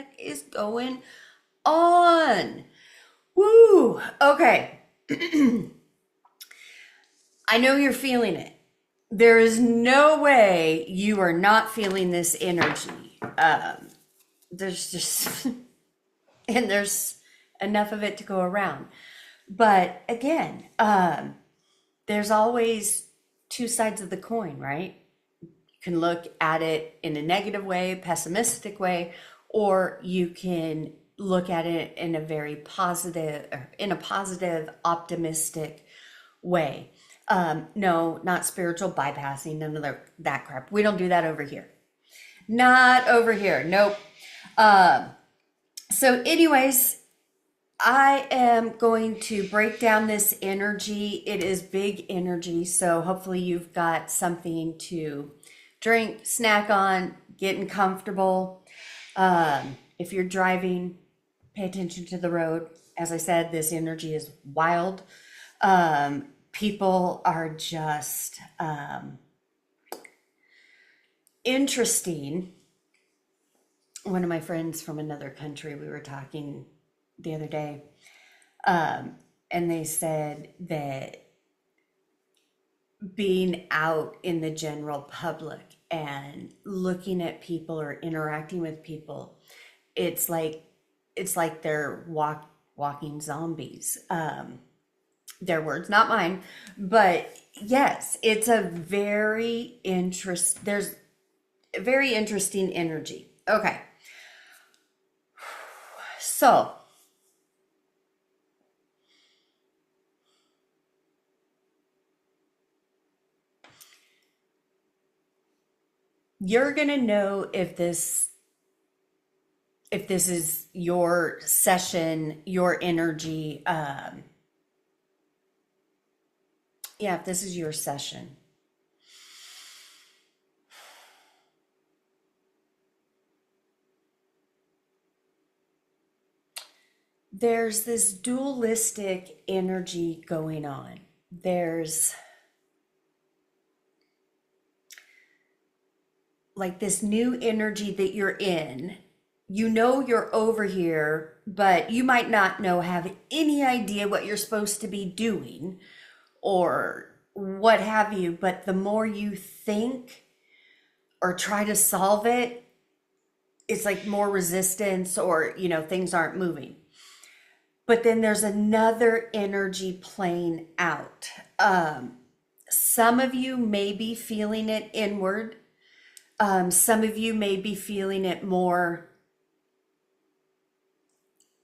heck is going on? Woo! Okay. I know you're feeling it. There is no way you are not feeling this energy. There's just, and there's enough of it to go around. But again, there's always two sides of the coin, right? You can look at it in a negative way, pessimistic way, or you can look at it in a very positive, or in a positive, optimistic way. No, not spiritual bypassing, none of that crap. We don't do that over here. Not over here. Nope. So anyways, I am going to break down this energy. It is big energy, so hopefully you've got something to drink, snack on, getting comfortable. If you're driving, pay attention to the road. As I said, this energy is wild. People are just interesting. One of my friends from another country, we were talking the other day, and they said that being out in the general public and looking at people or interacting with people, it's like they're walking zombies. Their words, not mine, but yes, it's a very there's a very interesting energy. Okay. So you're going to know if this is your session, your energy. Yeah, if this is your session. There's this dualistic energy going on. There's like this new energy that you're in. You know you're over here, but you might not have any idea what you're supposed to be doing or what have you, but the more you think or try to solve it, it's like more resistance or, things aren't moving. But then there's another energy playing out. Some of you may be feeling it inward. Some of you may be feeling it more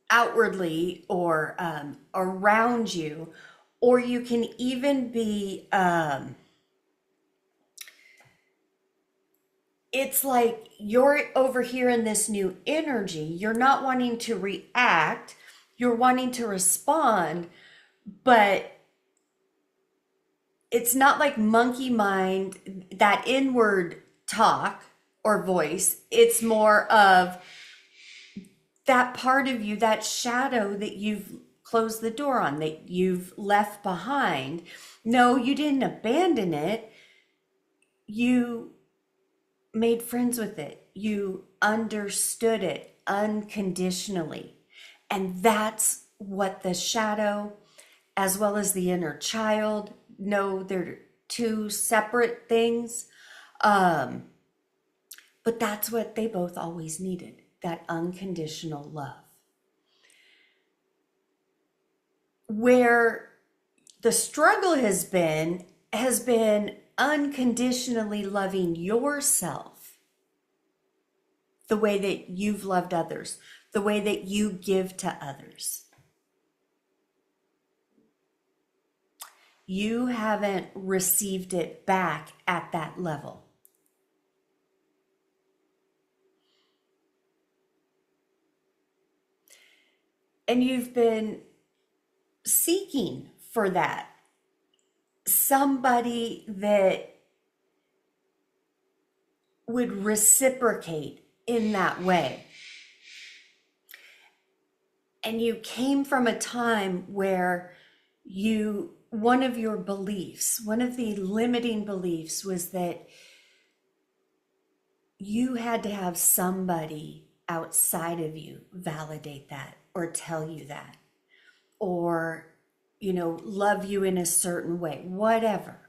outwardly or around you, or you can even be, it's like you're over here in this new energy. You're not wanting to react, you're wanting to respond, but it's not like monkey mind, that inward talk or voice. It's more of that part of you, that shadow that you've closed the door on, that you've left behind. No, you didn't abandon it. You made friends with it. You understood it unconditionally. And that's what the shadow, as well as the inner child, no, they're two separate things. But that's what they both always needed, that unconditional love. Where the struggle has been unconditionally loving yourself the way that you've loved others, the way that you give to others. You haven't received it back at that level. And you've been seeking for that. Somebody that would reciprocate in that way. And you came from a time where one of your beliefs, one of the limiting beliefs was that you had to have somebody outside of you validate that or tell you that, or, you know, love you in a certain way, whatever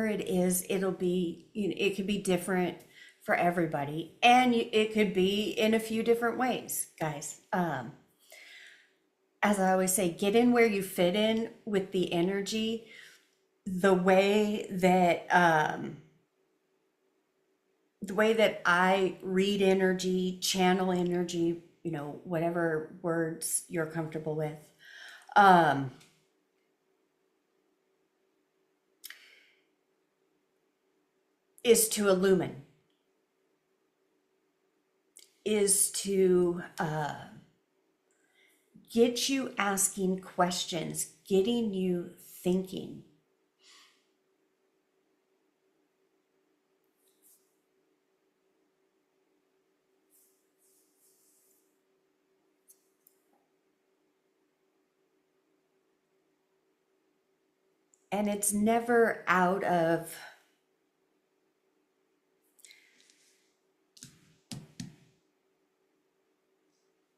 it is, it'll be, you know, it could be different for everybody, and it could be in a few different ways, guys. As I always say, get in where you fit in with the energy. The way that I read energy, channel energy, you know, whatever words you're comfortable with, is to illumine, is to get you asking questions, getting you thinking. And it's never out of,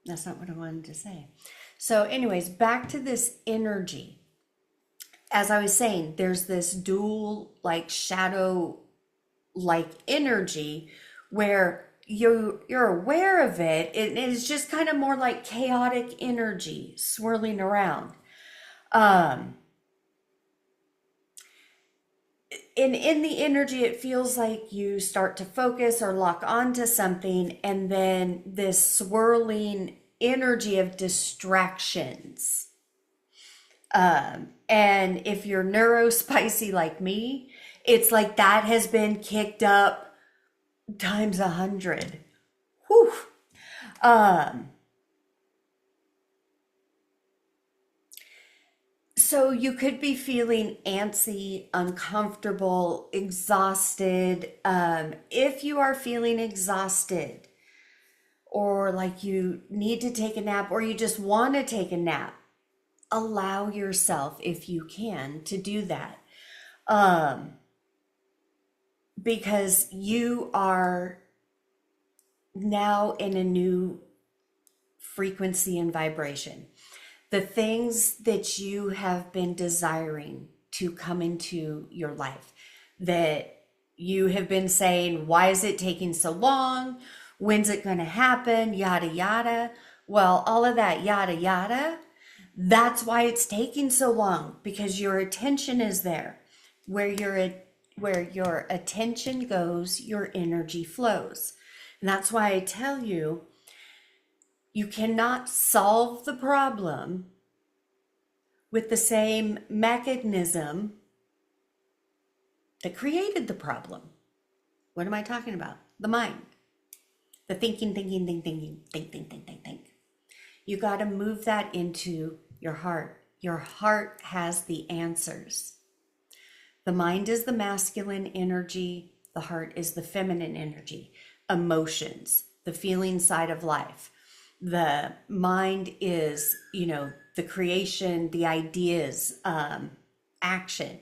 that's not what I wanted to say. So anyways, back to this energy. As I was saying, there's this dual, like, shadow like energy where you're aware of it. It is just kind of more like chaotic energy swirling around. In the energy, it feels like you start to focus or lock onto something, and then this swirling energy of distractions. And if you're neurospicy like me, it's like that has been kicked up times 100. Whew. So you could be feeling antsy, uncomfortable, exhausted. If you are feeling exhausted, or like you need to take a nap, or you just want to take a nap, allow yourself, if you can, to do that. Because you are now in a new frequency and vibration. The things that you have been desiring to come into your life, that you have been saying, why is it taking so long? When's it going to happen? Yada, yada. Well, all of that yada, yada, that's why it's taking so long, because your attention is there. Where your attention goes, your energy flows. And that's why I tell you, you cannot solve the problem with the same mechanism that created the problem. What am I talking about? The mind. The thinking. You got to move that into your heart. Your heart has the answers. The mind is the masculine energy. The heart is the feminine energy. Emotions, the feeling side of life. The mind is, you know, the creation, the ideas, action.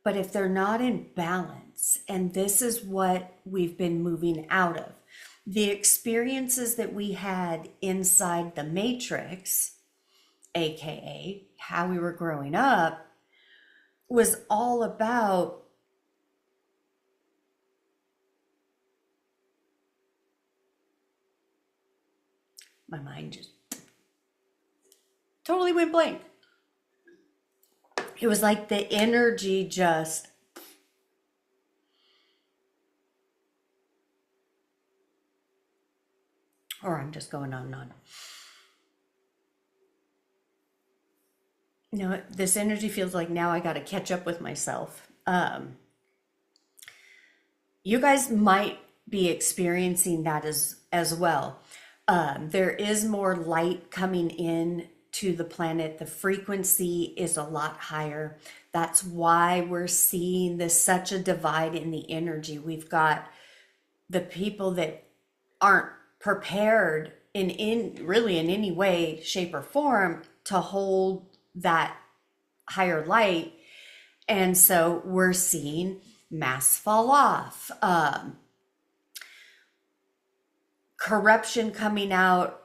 But if they're not in balance, and this is what we've been moving out of, the experiences that we had inside the matrix, aka how we were growing up, was all about my mind just totally went blank. It was like the energy just, or I'm just going on and on. You know, this energy feels like now I got to catch up with myself. You guys might be experiencing that as well. There is more light coming in to the planet. The frequency is a lot higher. That's why we're seeing this such a divide in the energy. We've got the people that aren't prepared in really in any way, shape, or form to hold that higher light. And so we're seeing masks fall off. corruption coming out,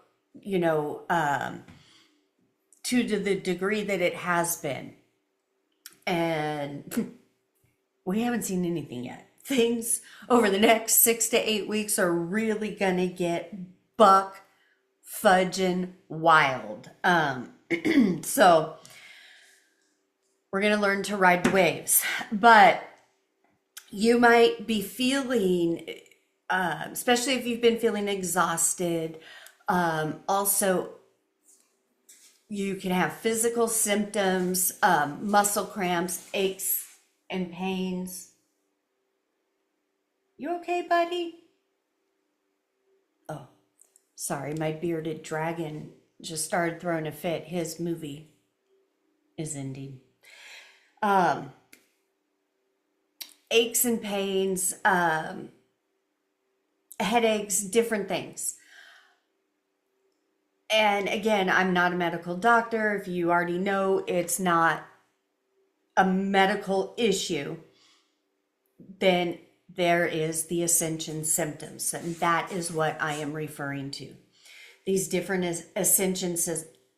to the degree that it has been. And we haven't seen anything yet. Things over the next 6 to 8 weeks are really gonna get buck fudging wild. So we're gonna learn to ride the waves. But you might be feeling, especially if you've been feeling exhausted, also you can have physical symptoms, muscle cramps, aches and pains. You okay, buddy? Oh, sorry, my bearded dragon just started throwing a fit. His movie is ending. Aches and pains, headaches, different things. And again, I'm not a medical doctor. If you already know it's not a medical issue, then there is the ascension symptoms. And that is what I am referring to. These different ascension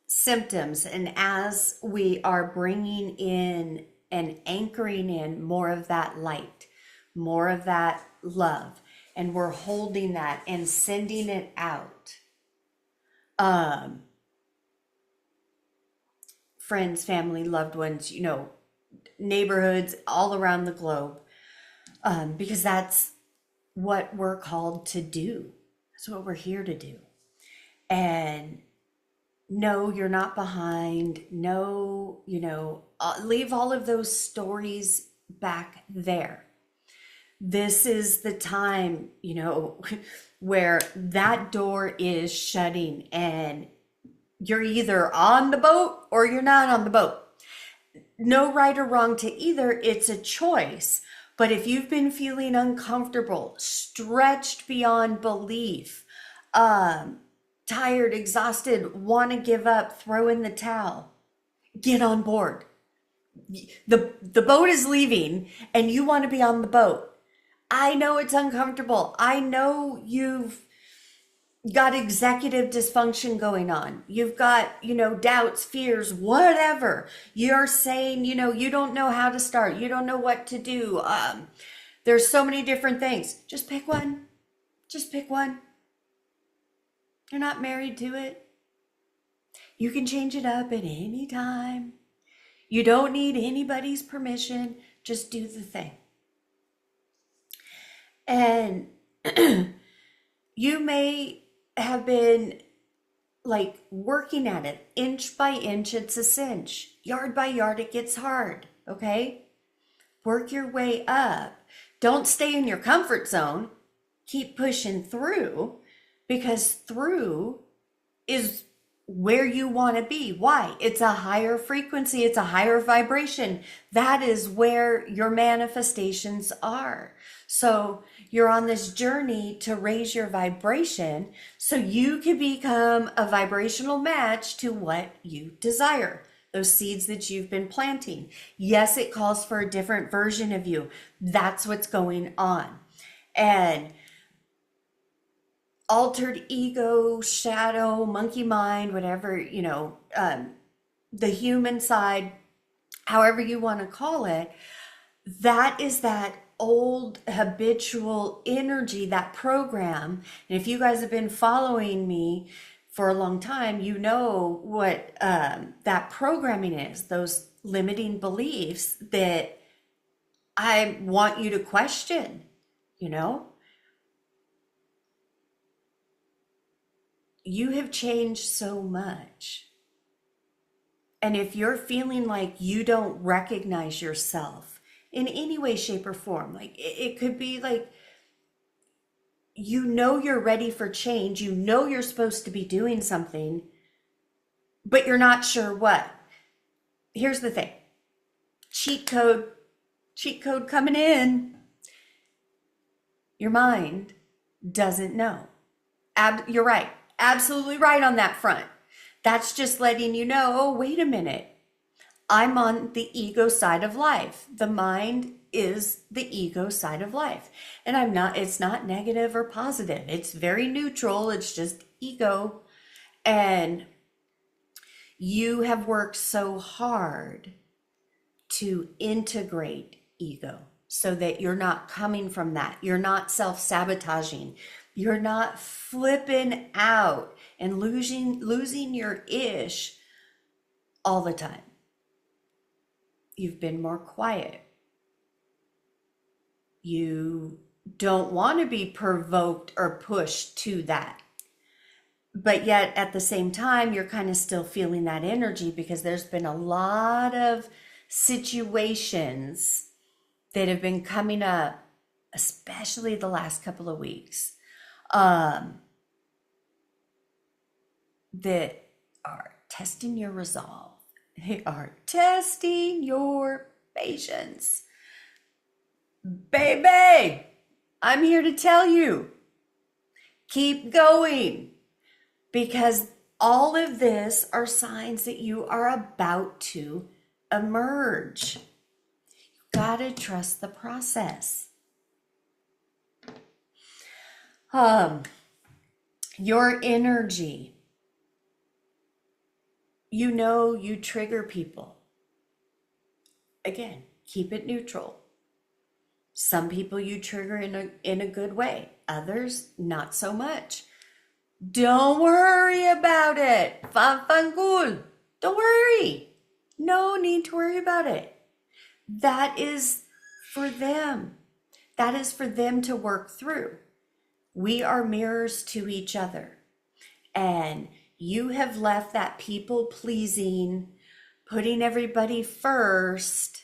symptoms. And as we are bringing in and anchoring in more of that light, more of that love, and we're holding that and sending it out, friends, family, loved ones, neighborhoods all around the globe, because that's what we're called to do. That's what we're here to do. And no, you're not behind. No, leave all of those stories back there. This is the time, where that door is shutting and you're either on the boat or you're not on the boat. No right or wrong to either. It's a choice. But if you've been feeling uncomfortable, stretched beyond belief, tired, exhausted, want to give up, throw in the towel, get on board. The boat is leaving and you want to be on the boat. I know it's uncomfortable. I know you've got executive dysfunction going on. You've got, doubts, fears, whatever. You're saying, you don't know how to start. You don't know what to do. There's so many different things. Just pick one. Just pick one. You're not married to it. You can change it up at any time. You don't need anybody's permission. Just do the thing. And you may have been working at it inch by inch. It's a cinch. Yard by yard, it gets hard. Okay. Work your way up. Don't stay in your comfort zone. Keep pushing through, because through is where you want to be. Why? It's a higher frequency. It's a higher vibration. That is where your manifestations are. So you're on this journey to raise your vibration so you can become a vibrational match to what you desire, those seeds that you've been planting. Yes, it calls for a different version of you. That's what's going on. And altered ego, shadow, monkey mind, whatever, the human side, however you want to call it, that is that old habitual energy, that program. And if you guys have been following me for a long time, you know what that programming is, those limiting beliefs that I want you to question, You have changed so much. And if you're feeling like you don't recognize yourself in any way, shape, or form, it could be you're ready for change, you're supposed to be doing something, but you're not sure what. Here's the thing. Cheat code coming in. Your mind doesn't know. You're right. Absolutely right on that front. That's just letting you know, oh, wait a minute. I'm on the ego side of life. The mind is the ego side of life. And it's not negative or positive. It's very neutral. It's just ego. And you have worked so hard to integrate ego so that you're not coming from that. You're not self-sabotaging. You're not flipping out and losing your ish all the time. You've been more quiet. You don't want to be provoked or pushed to that. But yet at the same time, you're kind of still feeling that energy because there's been a lot of situations that have been coming up, especially the last couple of weeks, that are testing your resolve. They are testing your patience. Baby, I'm here to tell you, keep going, because all of this are signs that you are about to emerge. You gotta trust the process. Your energy. You know you trigger people. Again, keep it neutral. Some people you trigger in a good way. Others, not so much. Don't worry about it. Cool. Don't worry. No need to worry about it. That is for them. That is for them to work through. We are mirrors to each other. And you have left that people pleasing, putting everybody first.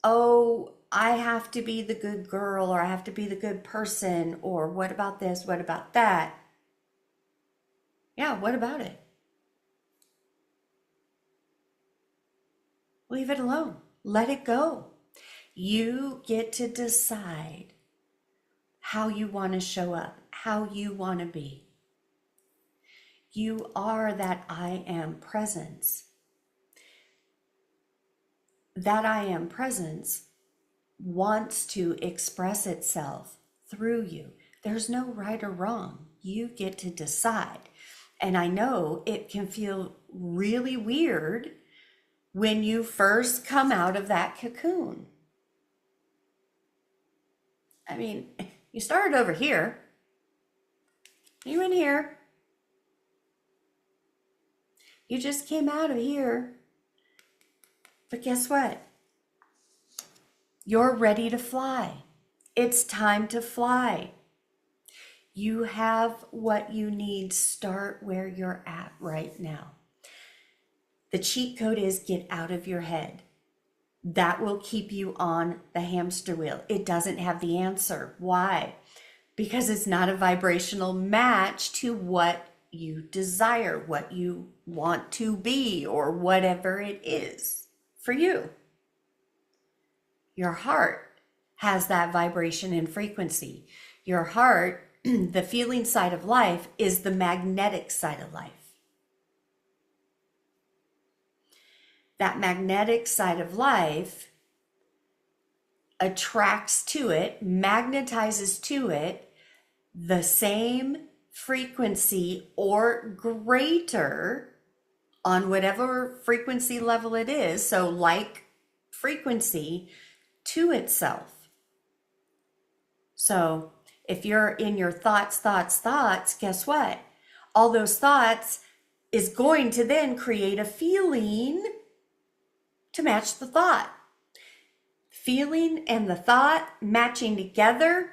Oh, I have to be the good girl, or I have to be the good person, or what about this? What about that? Yeah, what about it? Leave it alone. Let it go. You get to decide how you want to show up, how you want to be. You are that I am presence. That I am presence wants to express itself through you. There's no right or wrong. You get to decide. And I know it can feel really weird when you first come out of that cocoon. I mean, you started over here. You in here. You just came out of here. But guess what? You're ready to fly. It's time to fly. You have what you need. Start where you're at right now. The cheat code is get out of your head. That will keep you on the hamster wheel. It doesn't have the answer. Why? Because it's not a vibrational match to what you desire, what you want to be, or whatever it is for you. Your heart has that vibration and frequency. Your heart, the feeling side of life, is the magnetic side of life. That magnetic side of life attracts to it, magnetizes to it the same frequency or greater on whatever frequency level it is. So like frequency to itself. So if you're in your thoughts, guess what? All those thoughts is going to then create a feeling to match the thought. Feeling and the thought matching together,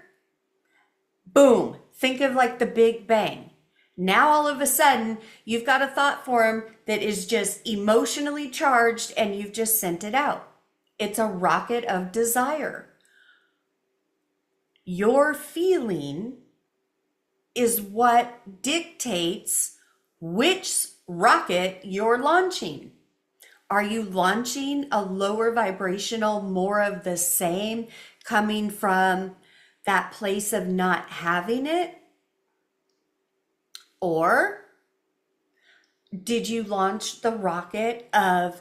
boom. Think of like the Big Bang. Now all of a sudden, you've got a thought form that is just emotionally charged and you've just sent it out. It's a rocket of desire. Your feeling is what dictates which rocket you're launching. Are you launching a lower vibrational, more of the same, coming from that place of not having it? Or did you launch the rocket of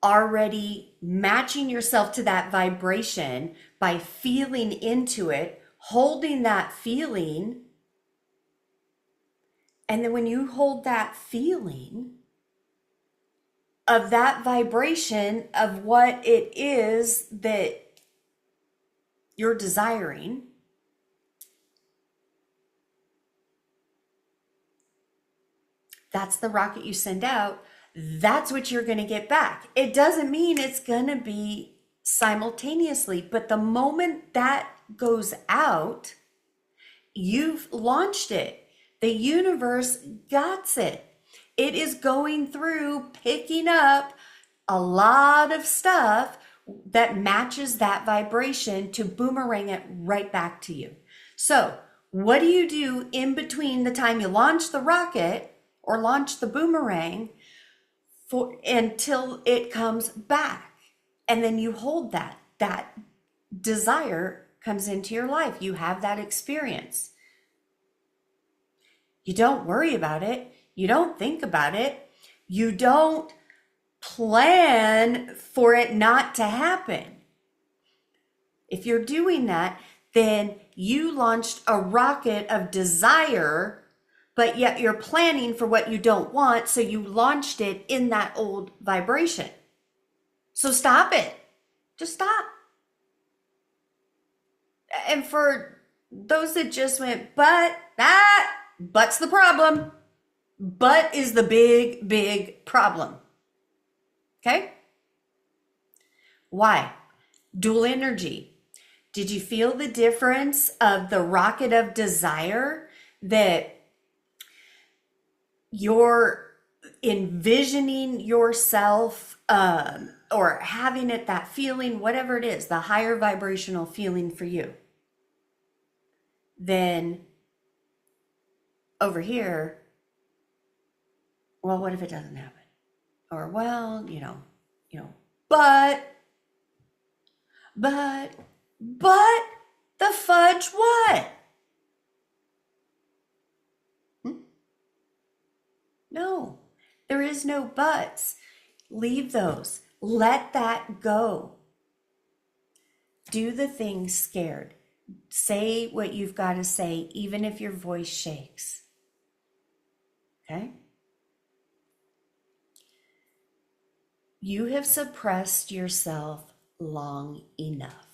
already matching yourself to that vibration by feeling into it, holding that feeling. And then when you hold that feeling of that vibration of what it is that you're desiring, that's the rocket you send out. That's what you're going to get back. It doesn't mean it's going to be simultaneously, but the moment that goes out, you've launched it. The universe got it. It is going through, picking up a lot of stuff that matches that vibration to boomerang it right back to you. So what do you do in between the time you launch the rocket or launch the boomerang until it comes back? And then you hold that desire comes into your life. You have that experience. You don't worry about it. You don't think about it. You don't plan for it not to happen. If you're doing that, then you launched a rocket of desire, but yet you're planning for what you don't want, so you launched it in that old vibration. So stop it. Just stop. And for those that just went, but's the problem. But is the big, big problem. Okay? Why? Dual energy. Did you feel the difference of the rocket of desire that you're envisioning yourself or having it, that feeling, whatever it is, the higher vibrational feeling for you? Then over here, well, what if it doesn't happen? Or, well, but the fudge what? No, there is no buts. Leave those. Let that go. Do the things scared. Say what you've got to say, even if your voice shakes. Okay? You have suppressed yourself long enough.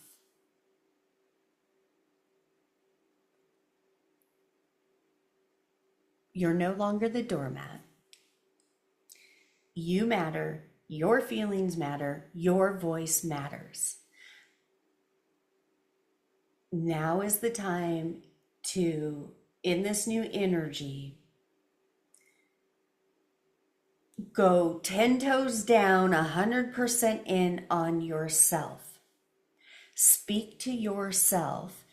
You're no longer the doormat. You matter. Your feelings matter. Your voice matters. Now is the time to, in this new energy, go 10 toes down, 100% in on yourself. Speak to yourself,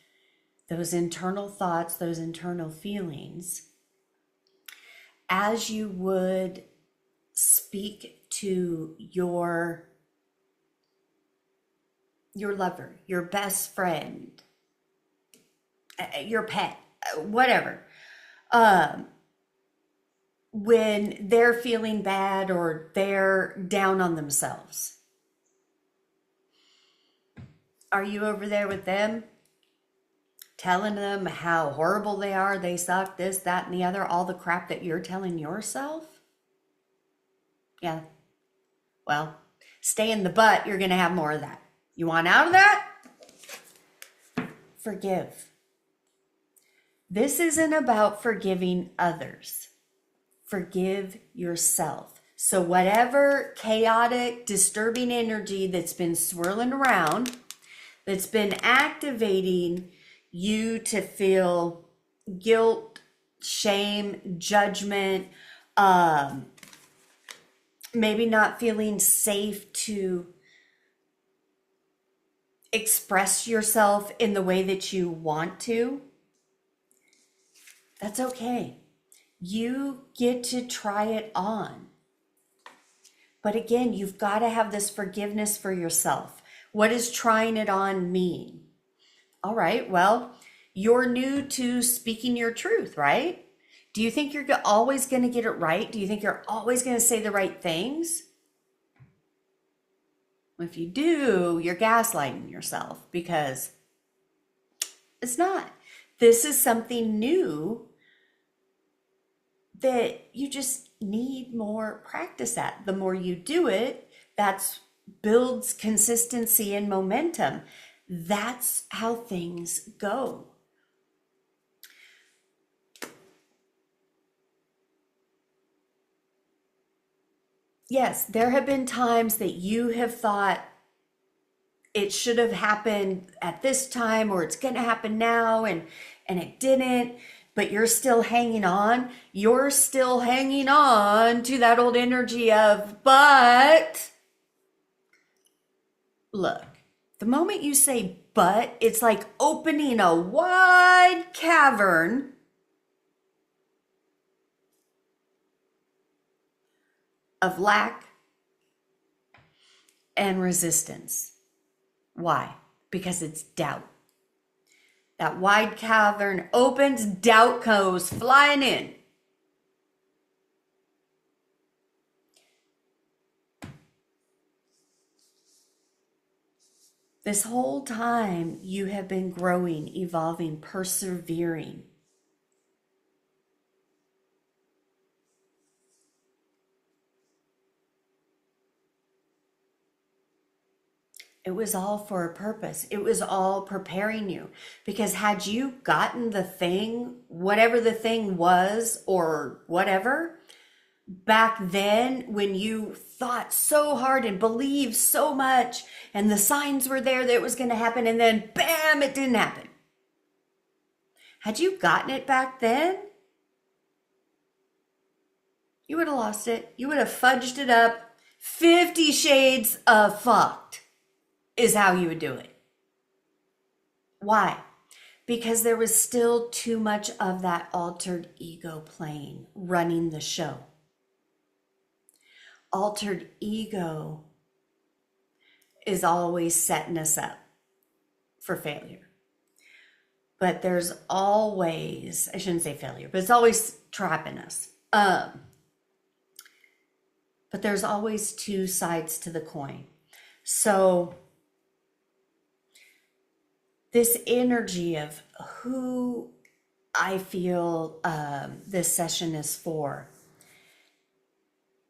those internal thoughts, those internal feelings, as you would speak to your lover, your best friend, your pet, whatever. When they're feeling bad or they're down on themselves. Are you over there with them? Telling them how horrible they are, they suck, this, that, and the other, all the crap that you're telling yourself? Yeah. Well, stay in the butt, you're going to have more of that. You want out of that? Forgive. This isn't about forgiving others. Forgive yourself. So whatever chaotic, disturbing energy that's been swirling around, that's been activating you to feel guilt, shame, judgment, maybe not feeling safe to express yourself in the way that you want to, that's okay. You get to try it on. But again, you've got to have this forgiveness for yourself. What does trying it on mean? All right, well, you're new to speaking your truth, right? Do you think you're always going to get it right? Do you think you're always going to say the right things? If you do, you're gaslighting yourself because it's not. This is something new that you just need more practice at. The more you do it, that's builds consistency and momentum. That's how things go. Yes, there have been times that you have thought it should have happened at this time or it's going to happen now and it didn't, but you're still hanging on. You're still hanging on to that old energy of, but look, the moment you say but, it's like opening a wide cavern of lack and resistance. Why? Because it's doubt. That wide cavern opens, doubt goes flying in. This whole time you have been growing, evolving, persevering. It was all for a purpose. It was all preparing you. Because had you gotten the thing, whatever the thing was or whatever, back then when you thought so hard and believed so much and the signs were there that it was going to happen and then bam, it didn't happen. Had you gotten it back then, you would have lost it. You would have fudged it up. 50 shades of fucked is how you would do it. Why? Because there was still too much of that altered ego playing, running the show. Altered ego is always setting us up for failure. But there's always, I shouldn't say failure, but it's always trapping us. But there's always two sides to the coin. So this energy of who I feel this session is for,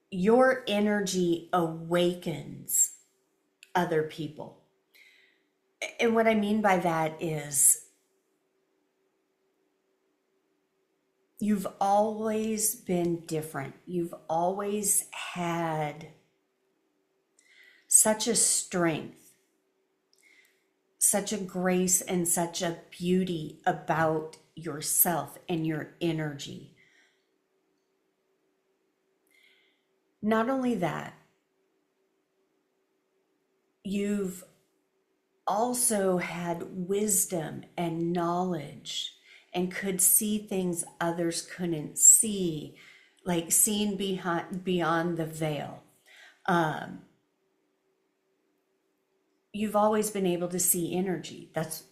your energy awakens other people. And what I mean by that is you've always been different. You've always had such a strength, such a grace, and such a beauty about yourself and your energy. Not only that, you've also had wisdom and knowledge and could see things others couldn't see, like seeing beyond the veil. You've always been able to see energy. That's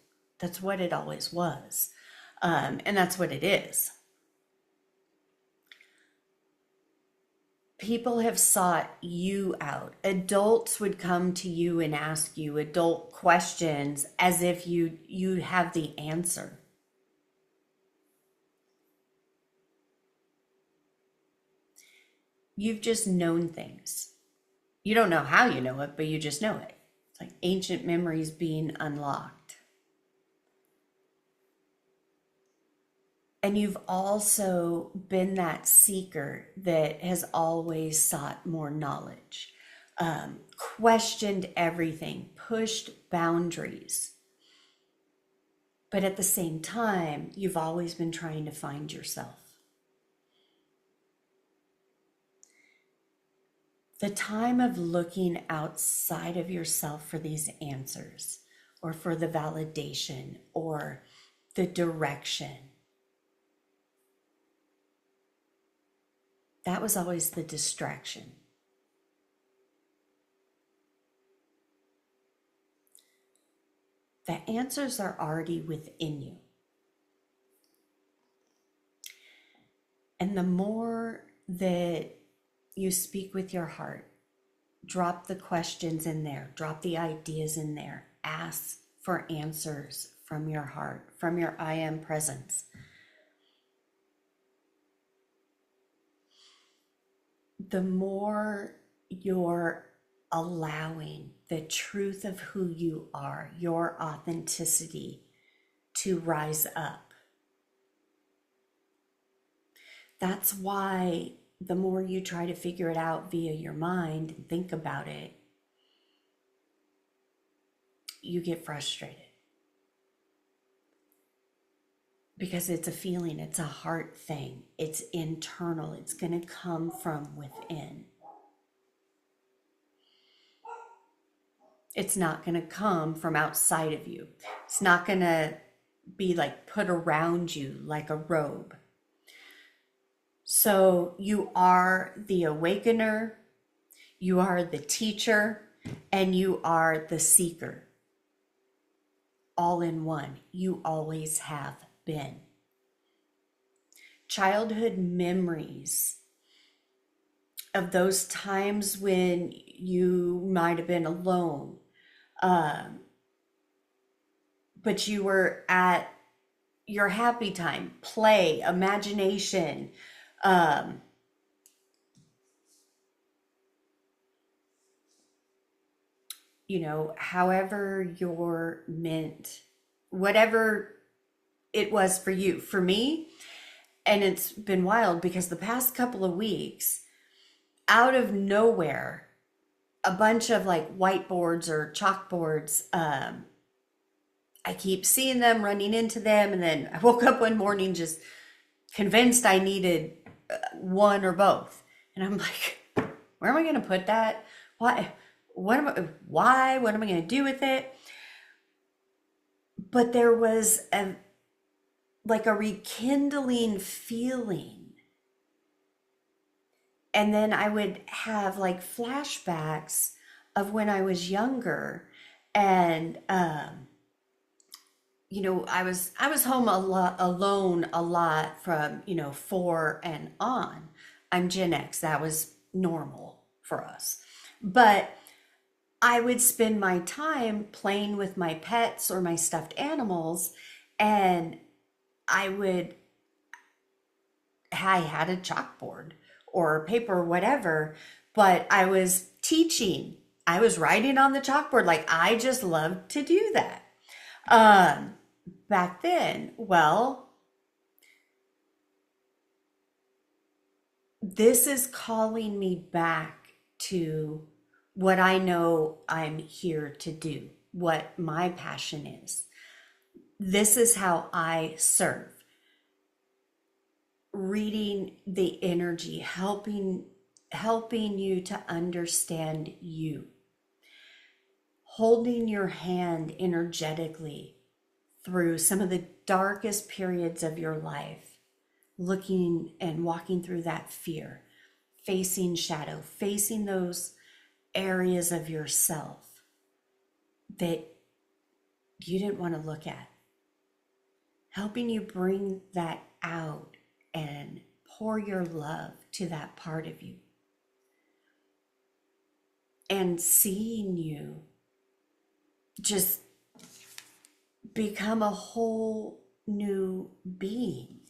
what it always was. And that's what it is. People have sought you out. Adults would come to you and ask you adult questions as if you have the answer. You've just known things. You don't know how you know it, but you just know it. It's like ancient memories being unlocked. And you've also been that seeker that has always sought more knowledge, questioned everything, pushed boundaries. But at the same time, you've always been trying to find yourself. The time of looking outside of yourself for these answers or for the validation or the direction, that was always the distraction. The answers are already within you. And the more that you speak with your heart, drop the questions in there, drop the ideas in there, ask for answers from your heart, from your I am presence. The more you're allowing the truth of who you are, your authenticity, to rise up. That's why the more you try to figure it out via your mind and think about it, you get frustrated. Because it's a feeling, it's a heart thing, it's internal, it's going to come from within. It's not going to come from outside of you. It's not going to be like put around you like a robe. So you are the awakener, you are the teacher, and you are the seeker. All in one. You always have been. Childhood memories of those times when you might have been alone, but you were at your happy time, play, imagination, however you're meant, whatever it was for you. For me, and it's been wild because the past couple of weeks, out of nowhere, a bunch of like whiteboards or chalkboards, I keep seeing them, running into them, and then I woke up one morning just convinced I needed one or both. And I'm like, where am I going to put that? Why? What am I going to do with it? But there was a rekindling feeling. And then I would have like flashbacks of when I was younger, and I was home alone a lot from 4 and on. I'm Gen X. That was normal for us. But I would spend my time playing with my pets or my stuffed animals, and I had a chalkboard or paper or whatever, but I was teaching. I was writing on the chalkboard. Like, I just loved to do that. Back then, well, this is calling me back to what I know I'm here to do, what my passion is. This is how I serve. Reading the energy, helping you to understand you. Holding your hand energetically through some of the darkest periods of your life, looking and walking through that fear, facing shadow, facing those areas of yourself that you didn't want to look at, helping you bring that out and pour your love to that part of you, and seeing you just become a whole new being.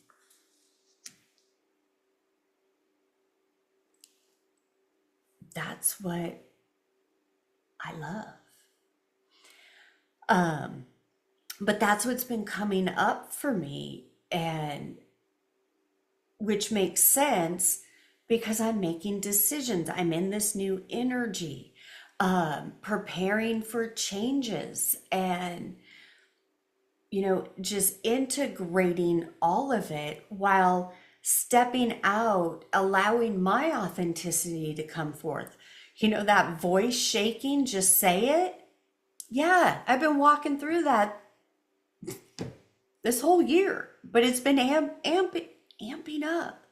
That's what I love. But that's what's been coming up for me, and which makes sense because I'm making decisions. I'm in this new energy, preparing for changes, and just integrating all of it while stepping out, allowing my authenticity to come forth. That voice shaking, just say it. Yeah, I've been walking through that this whole year, but it's been amping up.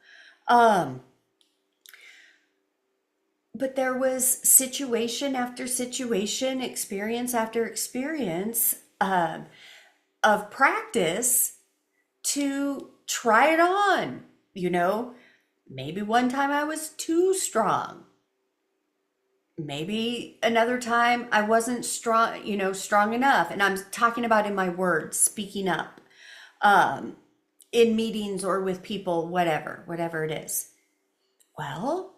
But there was situation after situation, experience after experience of practice to try it on. Maybe one time I was too strong. Maybe another time I wasn't strong, strong enough. And I'm talking about in my words, speaking up, um, in meetings or with people, whatever it is. Well,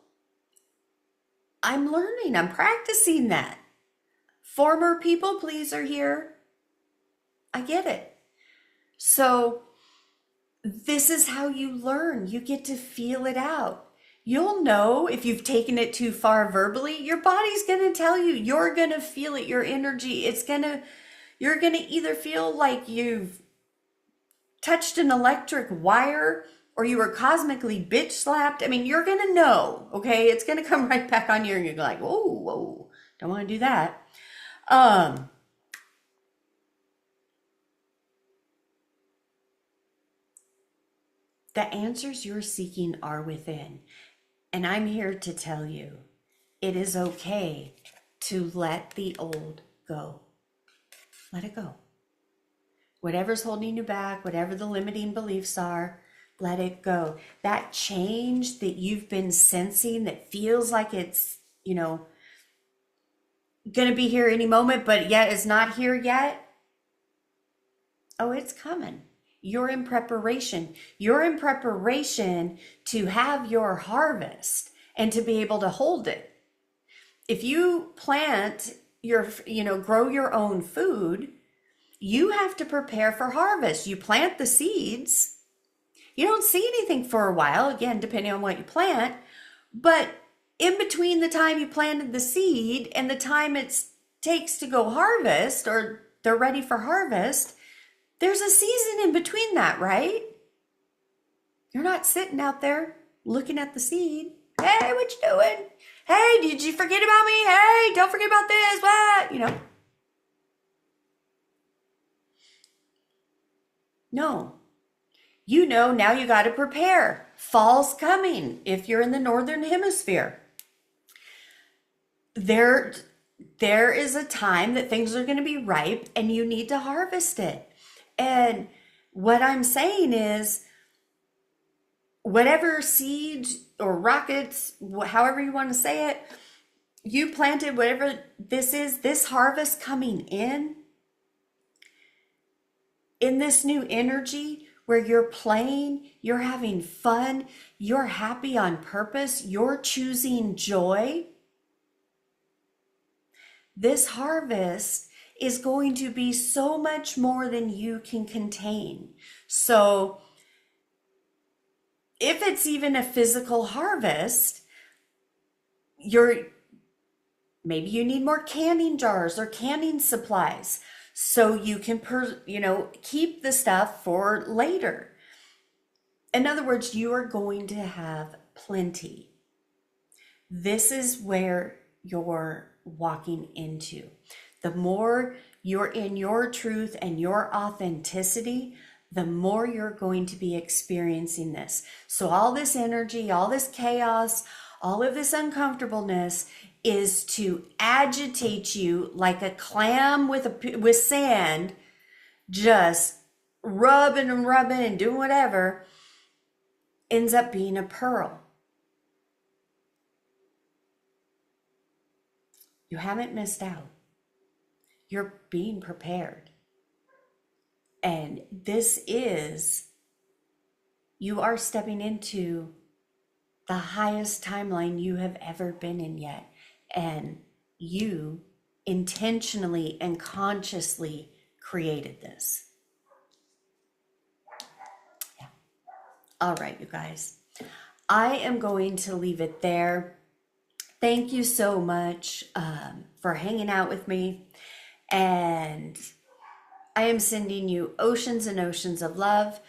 I'm learning, I'm practicing that. Former people pleaser here. I get it. So this is how you learn. You get to feel it out. You'll know if you've taken it too far verbally. Your body's going to tell you. You're going to feel it. Your energy, you're going to either feel like you've touched an electric wire or you were cosmically bitch slapped. I mean, you're going to know, okay? It's going to come right back on you and you're like, whoa, don't want to do that. The answers you're seeking are within. And I'm here to tell you, it is okay to let the old go. Let it go. Whatever's holding you back, whatever the limiting beliefs are, let it go. That change that you've been sensing that feels like it's, going to be here any moment, but yet it's not here yet. Oh, it's coming. You're in preparation. You're in preparation to have your harvest and to be able to hold it. If you plant grow your own food, you have to prepare for harvest. You plant the seeds. You don't see anything for a while, again, depending on what you plant, but in between the time you planted the seed and the time it takes to go harvest or they're ready for harvest, there's a season in between that, right? You're not sitting out there looking at the seed. Hey, what you doing? Hey, did you forget about me? Hey, don't forget about this. What? No. Now you got to prepare. Fall's coming if you're in the northern hemisphere. There is a time that things are going to be ripe and you need to harvest it. And what I'm saying is, whatever seeds or rockets, however you want to say it, you planted, whatever this is, this harvest coming in this new energy where you're playing, you're having fun, you're happy on purpose, you're choosing joy. This harvest is going to be so much more than you can contain. So if it's even a physical harvest, maybe you need more canning jars or canning supplies so you can keep the stuff for later. In other words, you are going to have plenty. This is where you're walking into. The more you're in your truth and your authenticity, the more you're going to be experiencing this. So all this energy, all this chaos, all of this uncomfortableness is to agitate you like a clam with sand, just rubbing and doing whatever, ends up being a pearl. You haven't missed out. You're being prepared. And you are stepping into the highest timeline you have ever been in yet. And you intentionally and consciously created this. Yeah. All right, you guys. I am going to leave it there. Thank you so much for hanging out with me. And I am sending you oceans and oceans of love,